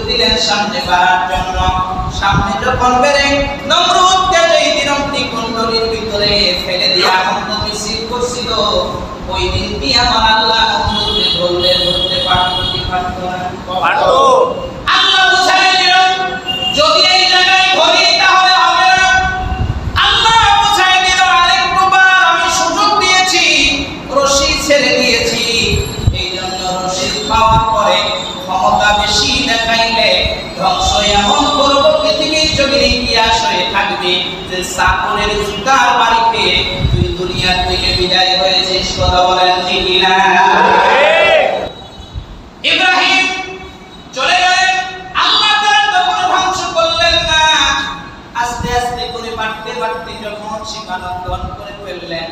দিলেন সামনে বাড়ার জন্য। সামনে যখন বেড়ে নমরুদকে যেই দিনটি কুণ্ডলীর ভিতরে ফেলে দিয়ে আনন্দ মিছিল করছিল, ওই দিন কি আমার আল্লাহ নমরুদকে ধরতে পারতো কি পারতো না? পারতো। আল্লাহ বুঝাই দিলেন যদি এই জায়গায় ধরি তাহলে হবে না। আল্লাহ বুঝাই দিল আরেকবার আমি সুযোগ দিয়েছি, রশি ছেড়ে দিয়েছি। এই জন্য রশি পাওয়ার পরে ক্ষমতা বেশি দেখাইলে ধ্বংস এমন করব পৃথিবীর জমিনে ইতিহাস হয়ে থাকবে যে সাকুরের জুতার বাড়িতে তুই দুনিয়া থেকে বিদায় হয়েছিস। কথা বলেন ঠিক না? ইব্রাহিম চলে গেলেন, আল্লাহ তাআলা তখন ধ্বংস করলেন না। আস্তে আস্তে করে বাড়তে বাড়তে যখন সীমালঙ্ঘন করে ফেললেন,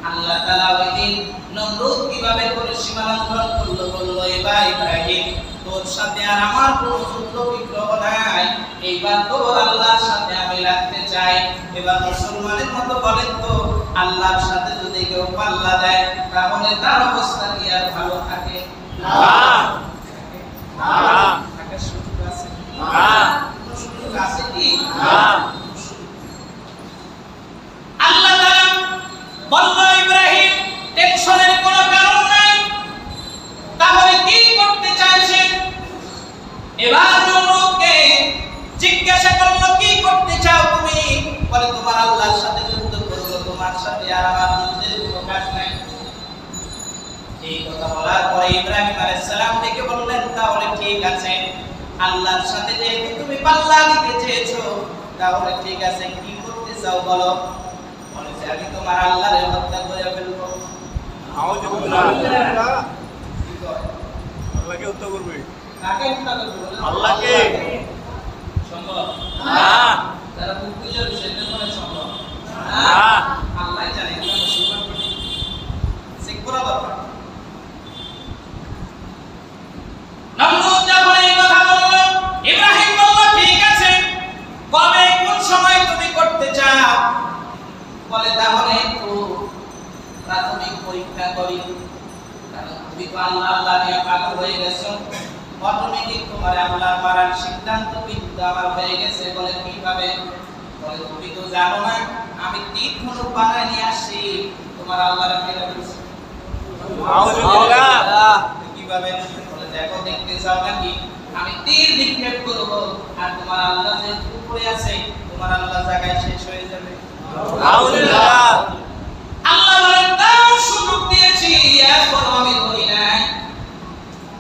আল্লাহ তাআলা ওই দিন নমরুদ কিভাবে করে সীমালঙ্ঘন করলো বলল, এবার ইব্রাহিম তোর সাথে আর আমার কোনো যুদ্ধ বিগ্রহ নাই, এইবার তোর আল্লাহর সাথে আমি লাগতে চাই। এবার মুসলমানের মতো বলেন তো, আল্লাহর সাথে যদি কেউ পাল্লা দেয় তাহলে তার অবস্থা কি আর ভালো থাকে? না না থাকার সুযোগ আছে? না সুযোগ আছে কি? না। আল্লাহ তাআলা বলল, ইব্রাহিম টেনশনের কোনো কারণ নাই, তাহলে কি করতে চাইছেন? এবার নমরুদকে জিজ্ঞাসা করলো, কি করতে চাও তুমি? বলে তোমার আল্লাহর সাথে যুদ্ধ করব, তোমার সাথে আর আমার যুদ্ধের কোনো কাজ নাই। এই কথা বলার পরে ইব্রাহিম আলাইহিস সালাম থেকে বললেন, তাহলে ঠিক আছে, আল্লাহর সাথে যেহেতু তুমি পাল্লা দিতে চেয়েছো, তাহলে ঠিক আছে, কি করতে চাও বলো? বলেছে আমি তোমার আল্লাহরে হত্যা করে ফেলবো। আউযুবিল্লাহ। আল্লাহকে হত্যা করবে? কাকে হত্যা করবে? আল্লাহকে। সম্ভব না। যারা মুক্তিযোদ্ধা সেটা মনে সম্ভব না। আল্লাহ জানে আমরা মুসলমান চেক করা দরকার। নমরুদ যখন এই কথা বলল, ইব্রাহিম বলল, ঠিক আছে, কবে কোন সময় তুমি করতে চাও? বলে তাহলে একটু প্রাথমিক পরীক্ষা করি, কারণ তুমি তো আল্লাহ আল্লাহ নিয়ে পাগল হয়ে গেছো, অটোমেটিক তোমার আল্লাহ মারার সিদ্ধান্ত কিন্তু আমার হয়ে গেছে। বলে কিভাবে? বলে তুমি তো জানো না আমি তীর ধনুক বানায় নিয়ে আসছি, তোমার আল্লাহর মেরে ফেলছি। আউযুবিল্লাহ। কিভাবে? বলে দেখো, দেখতে চাও নাকি আমি তীর নিক্ষেপ করব আর তোমার আল্লাহ যে উপরে আছে, তোমার আল্লাহ জায়গায় শেষ হয়ে যাবে। আউযুবিল্লাহ। আল্লাহ বলেন তাও সুযোগ দিয়েছি, এরপর আমি ধরি নাই।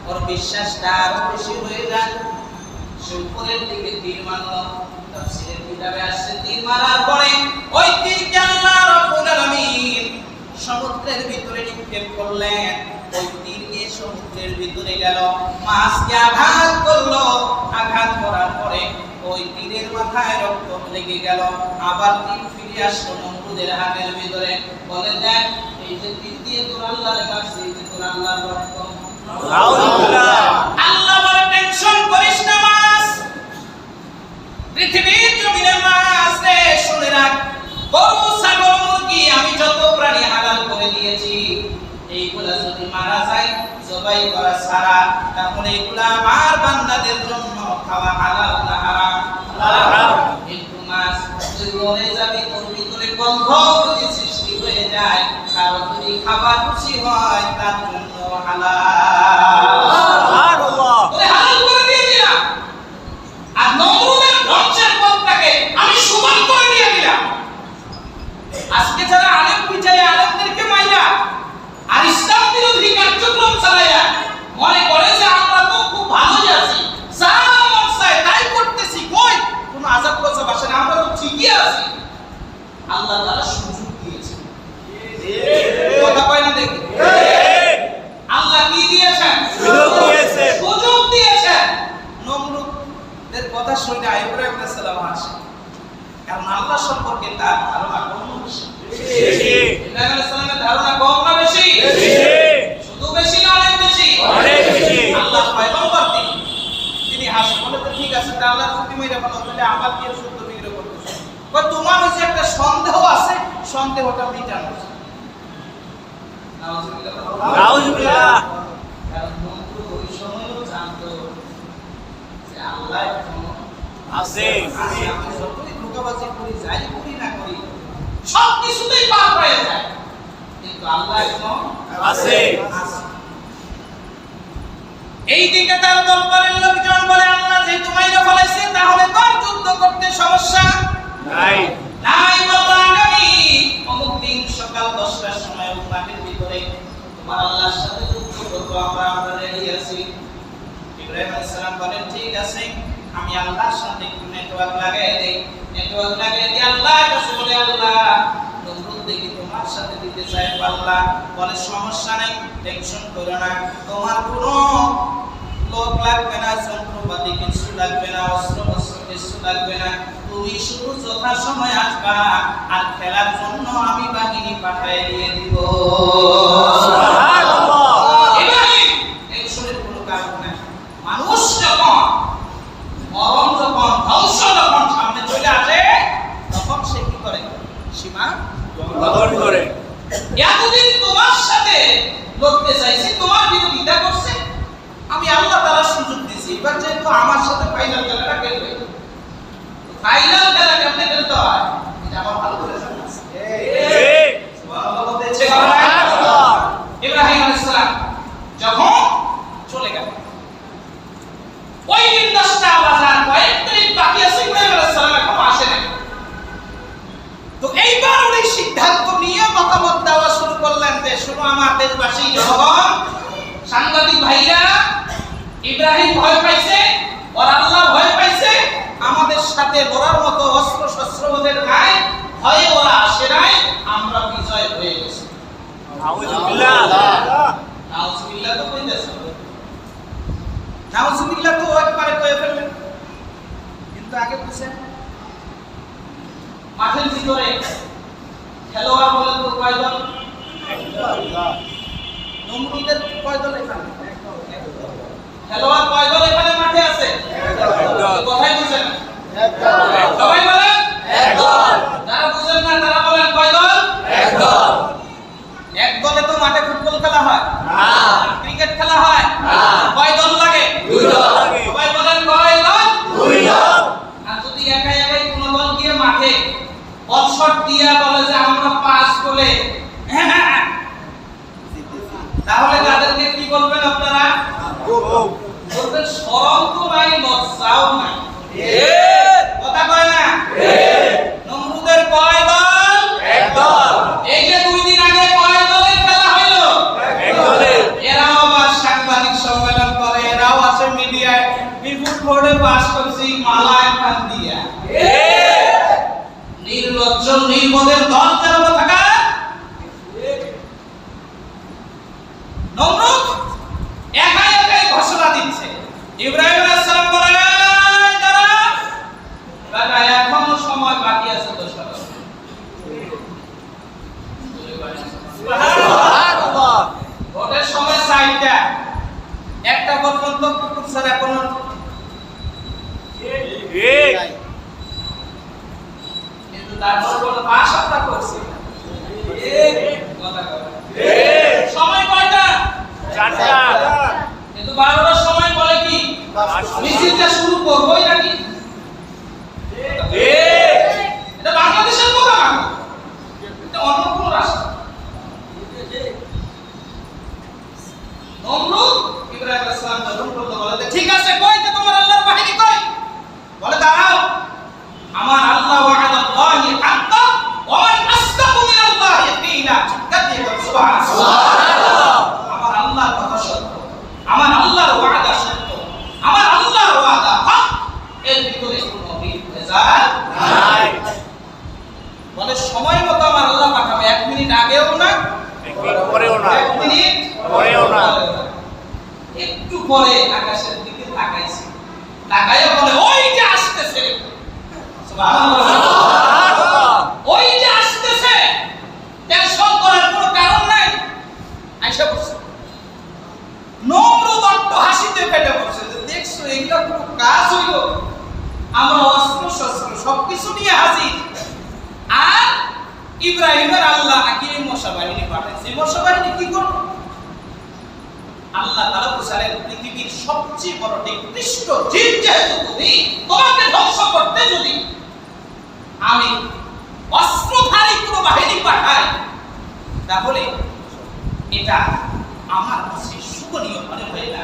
ওর বিশ্বাসটা আরো বেশি হয়ে যায়, সে উপরের দিকে তীর মারলো। তাফসীরের কিতাবে আসছে তীর মারার পরে ওই তীরকে আল্লাহ রাব্বুল আলামিন সমুদ্রের ভিতরে নিক্ষেপ করলেন। ওই তীর গিয়ে সমুদ্রের ভিতরে গেল, মাছকে আঘাত করলো। আঘাত করার পরে ওই তীরের মাথায় রক্ত লেগে গেল। আবার তীর ফিরে আসলো নমরুদের হাতের ভিতরে। বলে দেখ, এই যে তীর দিয়ে তোর আল্লাহর কাছে, এই যে তোর আল্লাহর রক্ত। আউযুবিল্লাহ। আল্লাহ বলে টেনশন করিস না মাছ, পৃথিবীর জমিনে মাছ রে, শুনে রাখ, গরু ছাগল মুরগি আমি যত প্রাণী হালাল করে দিয়েছি, এইগুলা যদি মারা যায় জবাই করা ছাড়া, তাহলে এগুলা আমার বান্দাদের জন্য খাওয়া হালাল না হারাম? হারাম। কিন্তু মাছ তুই মরে যাবি, তোর ভিতরে গন্ধ যদি সৃষ্টি হয়ে যায়, কারো যদি খাবার খুশি হয় তার জন্য হালাল। সুবহানাল্লাহ। ওরে হালাল করে দিয়ে দিলাম, আর নমরুদের ধ্বংসের পথটাকে আমি সুগম করে দিয়ে দিলাম। আজকে যারা আলেম পিছায় আলেমদেরকে মাইরা আর ইসলাম বিরোধী কার্যক্রম চালাইয়া মনে করে যে আমরা তো খুব ভালোই আছি, যা মন চায় তাই করতেছি, কই কোনো আযাব গজব আসে না, আমরা তো ঠিকই আছি। আল্লাহ তাআলা সুযোগ দিয়েছেন, কথা কয় না দেখি? আল্লাহ কি দিয়েছেন? সুযোগ দিয়েছেন। সুযোগ দিয়েছেন। নমরুদের কথা শুনে ইব্রাহিম আলাইহিস সালাম আসে, কারণ আল্লাহ সম্পর্কে তার ধারণা কম বেশি? ইব্রাহিম আলাইহিস সালামের ধারণা কম না বেশি? শুধু বেশি না অনেক বেশি? অনেক বেশি। আল্লাহ পয়গম্বর তিনি হাসেন, বলে তো ঠিক আছে, তা আল্লাহর প্রতি মেরে ফেলো, তাহলে আবার কি শুদ্ধ বিগ্রহ করতেছ? কই তোমার কাছে একটা সন্দেহ আছে, সন্দেহটা মিটানো। নাউযুবিল্লাহ। নাউযুবিল্লাহ। কারণ নমরুদ ওই সময়ও জানতো যে আল্লাহ এখনো আছে। আমি যতই ধোঁকাবাজি করি, যাই করি না করি, সব কিছুতেই পার হয়ে যায়, কিন্তু আল্লাহ এখনো আছে। এই দিকে তার দরবারের লোকজন বলে, আল্লাহ যেহেতু মাইরা ফেলাইছে, তাহলে তো আর যুদ্ধ করতে সমস্যা নাই। নাই। বললাম আগামী অমুক দিন সকাল 10টার সময় মাঠের ভিতরে তোমার আল্লাহর সাথে যুদ্ধ করবো, আমরা রেডি আছি। ইব্রাহিম আলাইহিস সালাম বলেন, ঠিক আছে, আমি আল্লাহর সাথে একটু নেটওয়ার্ক লাগাই দেই। নেটওয়ার্ক লাগাই দিয়ে আল্লাহর কাছে বলে, আল্লাহ নমরুদ দেখি তোমার সাথে দিতে চাই। আল্লাহ বলে, সমস্যা নেই, টেনশন করো না, তোমার কোনো লোক লাগবে না, যন্ত্রপাতি কিছু লাগবে না, অস্ত্র কিছু লাগবে না, তুমি শুধু যথা সময় আসবা, আর খেলার জন্য আমি বাহিনী পাঠিয়ে দিয়ে দিব। সুবহানাল্লাহ। ইব্রাহিম টেনশনের কোনো কারণ নাই। মানুষ যখন মরণ, যখন ধ্বংস যখন সামনে চলে আসে, তখন সে কি করে? সীমা গ্রহণ করে। এতদিন তোমার সাথে লড়তে চাইছি, তোমার বিরোধিতা করছে, আমি আল্লাহ তাআলা সুযোগ দিয়েছি, এবার যেহেতু আমার সাথে ফাইনাল খেলাটা খেলবে, ফাইনাল খেলা কেমনে খেলতে হয় এটা আমার ভালো করে জানা আছে। ঠিক। সুবহানাল্লাহ বলতে ইচ্ছে করে না? সুবহানাল্লাহ। ইব্রাহিম আলাইহিস সালাম যখন চলে গেল, ওই দিন 10টা বাজার, কয়েক মিনিট বাকি আছে, ইব্রাহিম আলাইহিস সালাম এখনো আসে নাই। তো এইবার উনি সিদ্ধান্ত নিয়ে মতামত দেওয়া শুরু করলেন যে, শুনো আমার দেশবাসী, জনগণ, সাংবাদিক ভাইরা, ইব্রাহিম ভয় পাইছে, ওর আল্লাহ ভয় পাইছে, আমাদের সাথে লড়ার মতো অস্ত্র শস্ত্র ওদের নাই, ভয়ে ওরা আসে নাই, আমরা বিজয় হয়ে গেছি। আউযুবিল্লাহ। নাউজুবিল্লাহ তো কইতেছে, নাউজুবিল্লাহ তো একবারে কয়ে ফেললেন, কিন্তু আগে বুঝছেন মাঠের ভিতরে খেলোয়াড় বলেন তো কয়জন? নমরুদের কয়জন এখানে? খেলোয়াড় কয়জন এখানে মাঠে আছে? কথাই বুঝেন না? সবাই বলেন একদল। যারা বুঝেন না তারা বলেন কয়দল? একদল। এক দলে তো মাঠে ফুটবল খেলা হয় না, ক্রিকেট খেলা হয় না, কয় দল লাগে? দুই দল লাগে। সবাই বলেন কয় দল? দুই দল। আর যদি একাই একাই কোন দল গিয়ে মাঠে বল শট দিয়া বলে যে আমরা পাস করে, তাহলে তাদেরকে কি বলবেন আপনারা? বলবেন শরম তো নাই, লজ্জাও নাই। কথা কয় না? নমরুদের কয় দল? এক দল। এই যে 2 দিন আগে কয় দলের খেলা হইলো? এক দলের। এরাও আবার সাংবাদিক সম্মেলন করে, এরাও আছে মিডিয়ায়, বিপুল বোর্ডে পাস করছি মালা খান দিয়া। নির্লজ্জ নির্বোধের দল যারা থাকা। নমরুদ একাই একাই ঘোষণা দিচ্ছে। ইব্রাহিম আলাইহিস সালাম বলেন, যারা বাবা এখনো সময় বাকি আছে 10টা। সুবহানাল্লাহ। ভোটের সময় 4টা, একটা পর্যন্ত কুকুর ছাড়া কোনো ঠিক। কিন্তু তারপর বলে 5 সপ্তাহ করছে। কথা কয়। সময় কয়টা? 4টা। কিন্তু 12টার সময় বলে কি মিছিলটা শুরু করবই নাকি? এটা বাংলাদেশের কথা না, এটা অন্য কোনো রাষ্ট্র। নমরুদ ইব্রাহিম আলাইহিস সালাম যখন বলে, ঠিক আছে, কই তো তোমার আল্লাহর বাহিনী কই? বলে, দাঁড়াও, আমার আল্লাহ ওয়া'দাল্লাহি হাক্কা ওয়া মান আসদাকু মিনাল্লাহি কিলা। সুবহানাল্লাহ। আমার আল্লাহর কথা সত্য, আমার আল্লাহর ওয়াদা সত্য, আমার আল্লাহর ওয়াদা হক, এর ভিতরে কোনো ভেজাল নাই। বলে, সময় মতো আমার আল্লাহ পাঠাবে, 1 মিনিট আগেও না, 1 মিনিট পরেও না, 1 মিনিট পরেও না। একটু পরে আকাশের দিকে তাকাইছে, তাকাইয়া বলে, ওই যে আসতেছে। সুবহানাল্লাহ। ওই যে আসতেছে, টেনশন করার কোনো কারণ নাই। আইসা বলছে, নমরুদ অট্ট হাসিতে ফেটে পড়ছে যে, দেখছো এগুলা কোনো কাজ হইল? আমরা অস্ত্র শস্ত্র সবকিছু নিয়ে হাজির, আর ইব্রাহিমের আল্লাহ নাকি এই মশা বাহিনী পাঠাইছে। এই মশা বাহিনী কি করবো? আল্লাহ তাআলা বলেন পৃথিবীর সবচেয়ে বড় নিকৃষ্ট জীব যেহেতু তুমি, তোমাকে ধ্বংস করতে যদি আমি অস্ত্রধারী কোনো বাহিনী পাঠাই, তাহলে এটা আমার কাছে শুভনীয় মনে হয় না।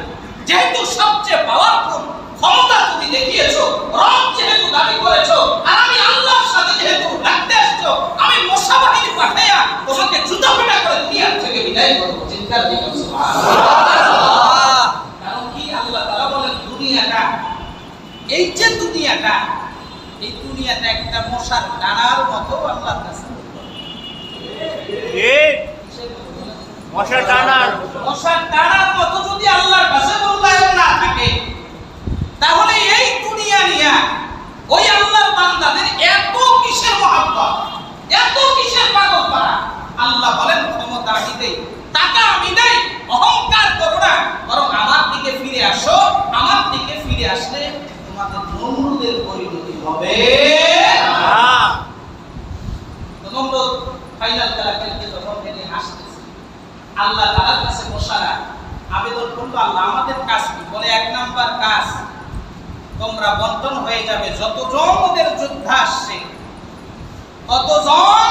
যেহেতু সবচেয়ে পাওয়ারফুল ক্ষমতা তুমি দেখিয়েছো, রব যেহেতু দাবি করেছো, আর আমি আল্লাহর সাথে যেহেতু লাগতে আসছো, আমি মশা বাহিনী পাঠাইয়া তোমাকে জুতা পেটা করে দুনিয়ার থেকে বিদায় করবো। চিন্তার দিন সুবহানাল্লাহ। কারণ কি আল্লাহ তাআলা বলেন দুনিয়াটা, এই যে দুনিয়াটা, এই দুনিয়াটা একটা মশার ডানার মতো আল্লাহর কাছে। মশার ডানার মতো যদি আল্লাহর কাছে মূল্যায়ন না থাকে, তাহলে এই দুনিয়া নিয়া ওই আল্লাহর বান্দাদের এত কিসের মহব্বত, এত কিসের পাগল পারা? আল্লাহ বলেন ক্ষমতা আমি দেই, টাকা আমি দেই, অহংকার করো না, বরং আমার দিকে ফিরে আসো। আমার দিকে ফিরে আসলে তোমাদের নমরুদের পরিণতি হবে না। নমরুদ ফাইনাল তারা খেলতে যখন খেলে আসতেছে, আল্লাহ তাআলার কাছে বসারা আবেদন করলো, আল্লাহ আমাদের কাজ কি? বলে এক নাম্বার কাজ, তোমরা বন্টন হয়ে যাবে, যতজন ওদের যোদ্ধা আসছে ততজন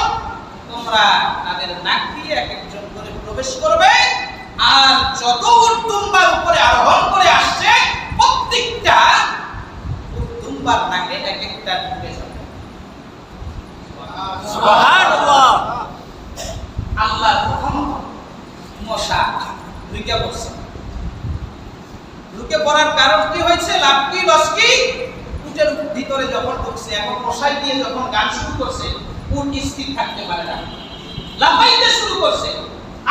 তোমরা তাদের নাক দিয়ে এক একজন করে প্রবেশ করবে, আর যত উটুম্বার উপরে আরোহণ করে আসছে প্রত্যেকটা উটুম্বার নাকে এক একটা ঢুকে যাবে। সুবহানাল্লাহ। আল্লাহ প্রথম মশা ঢুকে পড়ছে। ঢুকে পড়ার কারণ কি হয়েছে? লাভ কি লস কি? উটের ভিতরে যখন ঢুকছে, এখন মশাই দিয়ে যখন গান শুরু করছে, উট স্থির থাকতে পারে না, লাফাইতে শুরু করছে,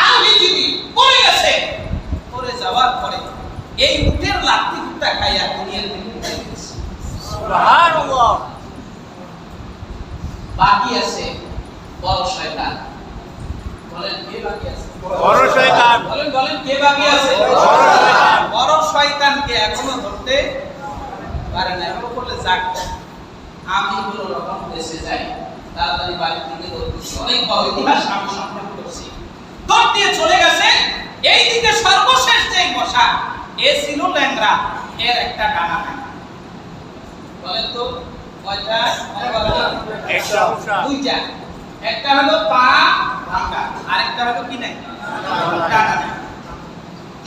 আর হিজিবি পড়ে গেছে। পড়ে যাওয়ার পরে এই উটের লাঠি দুটা খাইয়া দুনিয়ার দিকে উঠে গেছে। সুবহানাল্লাহ। বাকি আছে বড় শয়তান। বলেন কে বাকি আছে? বড় শয়তান। বলেন কে বাকি আছে? বড় শয়তান। বড় শয়তানকে এখনো ধরতে পারে না। এমন করলে যাক, আমি কোনো রকম দেশে যাই, তাড়াতাড়ি বাড়ি থেকে দৌড়ছি, অনেক বড় ইতিহাস আমি সম্পন্ন করছি, দৌড় দিয়ে চলে গেছে। এই দিকে সর্বশেষ যে মশা, এ ছিল ল্যাংড়া, এর একটা ডানা নাই। বলেন তো কয়টা? একটা মশা। দুইটা। একটা হলো পা ভাঙা, আরেকটা হলো কি নাই? ডানা নাই।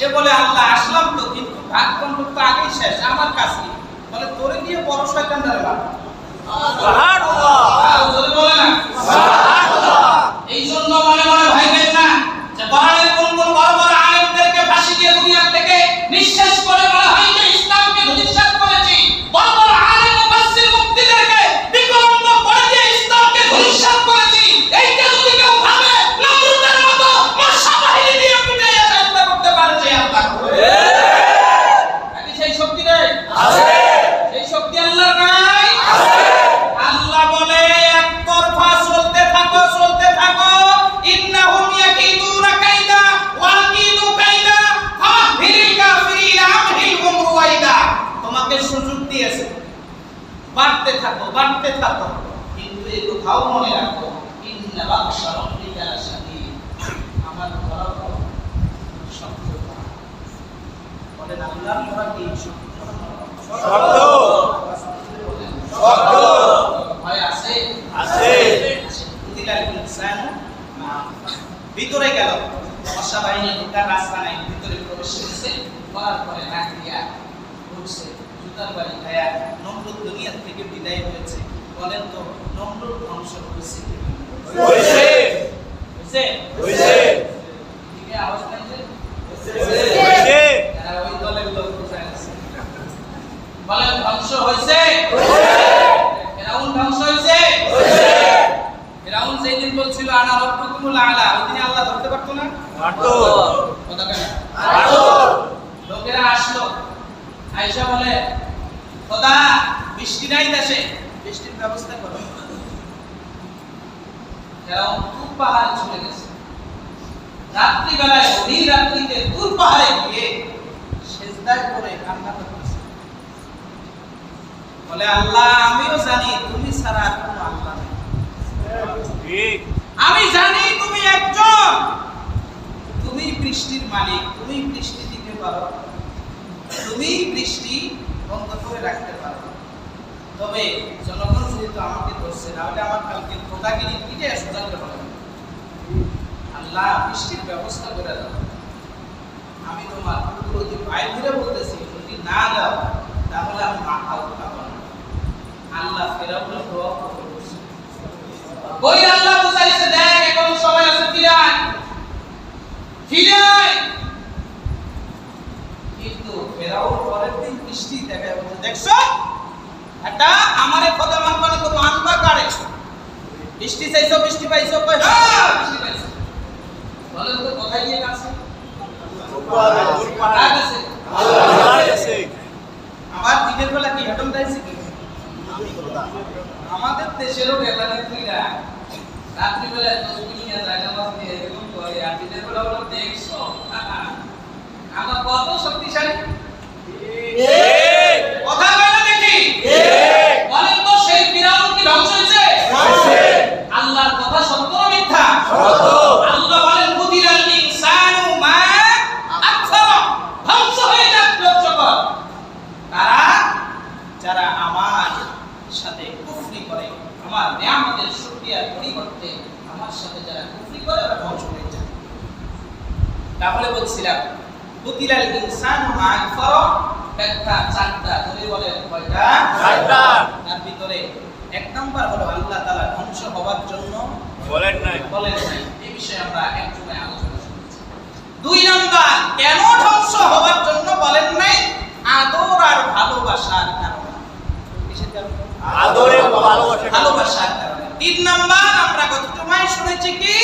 এ বলে আল্লাহ আসলাম তো, কিন্তু ভাগ বন্ধুর তো আগেই শেষ, আমার কাজ কি? বলে তোরে দিয়ে বড় শয়তান ধরবা। এই জন্য মনে মনে ভাইবেন না যে কোরআনের কোন কোন বড় বড় আলেমদেরকে ফাঁসি দিয়ে দুনিয়া থেকে নিঃশেষ করে বলা হয় যে ইসলামকে ধূলিসাৎ করেছি। বড় বড় আলেম ও মুফাসসির মুফতিদেরকে বিকলঙ্গ করে দিয়ে ইসলামকে ধূলিসাৎ করেছি। এইটা যদি কেউ ভাবে নমরুদের মতো মশা বাহিনী দিয়ে পিটাইয়া চেষ্টা করতে পারে যে আল্লাহ করে। নাকি সেই শক্তি নেই? আছে। সেই শক্তি আল্লাহর নাই? আছে। আল্লাহ বলে একতরফা চলতে থাকো, চলতে থাকো। ইন্নাহুম ইয়াকিদুনা কাইদা ওয়া আকিদু কাইদা ফাহিরিল কাফিরিনা আমহিলহুম রুয়াইদা। তোমাকে সুযোগ দিয়েছে, বাড়তে থাকো, বাড়তে থাকো, কিন্তু এই কথাও মনে রাখো, ইন্না বাকশা রাব্বিকা লাশাদীদ। আমার ধরা শক্ত। বলেন আল্লাহর ধরা কি শক্ত? শব্দ। শব্দ। ভয় আছে? আছে। দিলাল ইনসান ভিতরে গেল, মশা বাহিনী ঢোকার রাস্তা নাই, ভিতরে প্রবেশ করেছে, করার পরে নাক দিয়া উঠছে, জুতার বাড়ি খায়া নমরুদ দুনিয়া থেকে বিদায় হয়েছে। বলেন তো নমরুদ ধ্বংস হয়েছে কি হয়েছে? হয়েছে? হয়েছে। দিকে আওয়াজ নাই যে? হয়েছে। এরা ওই দলের লোক কোথায় আছে? বলেন ধ্বংস হয়েছে? ফেরাউন ধ্বংস হয়েছে? ফেরাউন যেদিন বলছিল আনা রাব্বুকুমুল আলা, ওইদিন আল্লাহ ধরতে পারতো না? পারতো। কথা কেন? পারতো। লোকেরা আসলো, আয়েশা বলে খোদা বৃষ্টি নাই দেশে, বৃষ্টির ব্যবস্থা করো। ফেরাউন তুর পাহাড়ে চলে গেছে, রাত্রিবেলায় গভীর রাত্রিতে তুর পাহাড়ে গিয়ে সেজদায় পড়ে কান্না করতেছে। বলে আল্লাহ আমিও জানি তুমি ছাড়া আর কোনো আল্লাহ নেই, ঠিক। আমি জানি তুমি একজন, তুমি বৃষ্টির মালিক, তুমি বৃষ্টি দিতে পারো, তুমি বৃষ্টি বন্ধ করে রাখতে পারো, তবে জনগণ যেহেতু আমাকে ধরছে, তাহলে আমার কালকে খোদাগিরি পিঠে সোজা করে বলে আল্লাহ বৃষ্টির ব্যবস্থা করে দাও। আমি তোমার প্রতি ভাই ধরে বলতেছি, যদি না দাও তাহলে আমি মাথা উঠাবো না। আল্লাহ ফেরাউনের দোয়া কবুল করছে। ওই আল্লাহ বুঝাইছে, দেখ এখন সময় আছে, ফিরায় ফিরায়। কিন্তু ফেরাউন পরের দিন বৃষ্টি দেখায় বলছে, দেখছো এটা আমারে কথা মানবা না, তো মানবা কারে? বৃষ্টি চাইছো, বৃষ্টি পাইছো? কই হ্যাঁ বৃষ্টি পাইছো। বলেন তো কোথায় গিয়ে কাছে? কার কাছে? আল্লাহর কাছে। আবার দিনের বেলা কি হেঁটন যাইছে কি? আমাদের দেশেরও নেতা নেত্রীরা রাত্রিবেলা তসবিহ নিয়ে যায়, নামাজ নিয়ে এরকম করে, আর দিনের বেলা ওরা দেখছো আমরা কত শক্তিশালী। কথা বলে দেখি, বলেন তো সেই ফিরাউন কি ধ্বংস হয়েছে? আল্লাহর কথা সত্য না মিথ্যা? আল্লাহ বলেন কুতিলাল ইনসানু মা আকফারা, ধ্বংস হয়ে যাক লোকসকল তারা যারা আমার সাথে কুফরি করে, আমার নিয়ামতের শুকরিয়ার পরিবর্তে আমার সাথে যারা কুফরি করে ওরা ধ্বংস হয়ে যায়। তাহলে বলছিলাম কুতিলাল ইনসানু মা আকফারা, ব্যাখ্যা চারটা, ধরে বলেন কয়টা? চারটা। তার ভিতরে এক নাম্বার হলো আল্লাহ তাআলা ধ্বংস হওয়ার জন্য বলেন নাই। বলেন নাই, এই বিষয়ে আমরা এক সময় আলোচনা করেছি। দুই নাম্বার, কেন ধ্বংস হওয়ার জন্য বলেন নাই? আদর আর ভালোবাসার কারণে। কিসের কারণে? আদর এবং ভালোবাসার কারণে। ভালোবাসার কারণে। তিন নাম্বার, আমরা গত জুমায় শুনেছি কি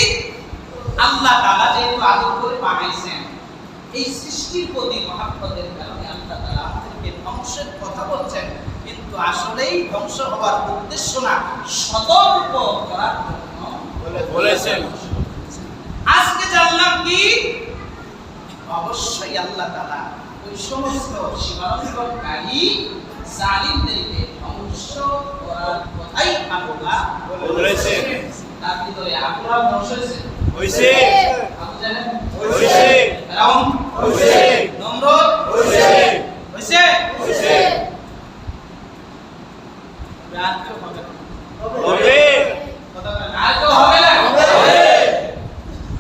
আল্লাহ তাআলা যেহেতু আদর করে বানাইছেন, এই সৃষ্টির প্রতি মহব্বতের কারণে আল্লাহ তাআলা আমাদেরকে ধ্বংসের কথা বলছেন, কিন্তু আসলেই ধ্বংস হওয়ার উদ্দেশ্য না, সতর্ক করার জন্য বলেছেন। আজকে জানলাম কি অবশ্যই আল্লাহ তাআলা ওই সমস্ত সীমালঙ্ঘনকারী জালিমদেরকে ধ্বংস করার কথাই আল্লাহ বলেছেন। তার ভিতরে আব্রাহাম ধ্বংস হয়েছে, হইছে, আবু জাহেল হইছে, ফিরআউন হইছে, নমরুদ হইছে, হয়েছে, হইছে, আর কেউ হবে না। হবে, কথা বলেন, আর কেউ হবে না। হবে।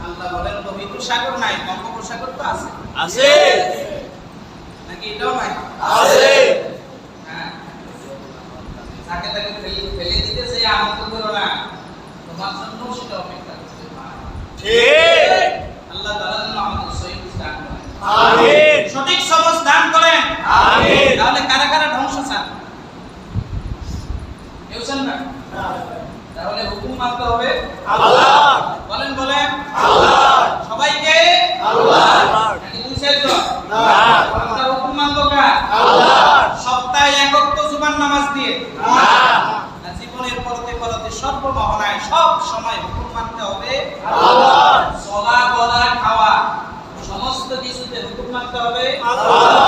আল্লাহ বলেন লোহিত সাগর নাই, বঙ্গোপসাগর তো আছে, আছে, নাকি এটাও নাই? আছে। হ্যাঁ, তাকে তাকে ফেলে দিতে যে আনন্দ করো না, তোমার জন্য সেটা অপেক্ষা করছে। ঠিক। আল্লাহ তাআলা যেন আমাদের সহিহ দান করেন, আমিন। সঠিক সমঝ দান করেন, আমিন। তাহলে কারা কারা ধ্বংস চান? কেউ চান না? তাহলে হুকুম মানতে হবে আল্লাহ। বলেন বলেন আল্লাহ। সবাইকে আল্লাহ। নাকি দুই চারজন? না। আমরা হুকুম মানবো কার? আল্লাহ। সপ্তাহে এক ওয়াক্ত জুমার নামাজ দিয়ে না। না, জীবনের পরতে পরতে সর্বমহনায় সব সময় হুকুম মানতে হবে আল্লাহ। চলা বলা খাওয়া সমস্ত কিছুতে হুকুম মানতে হবে আল্লাহ।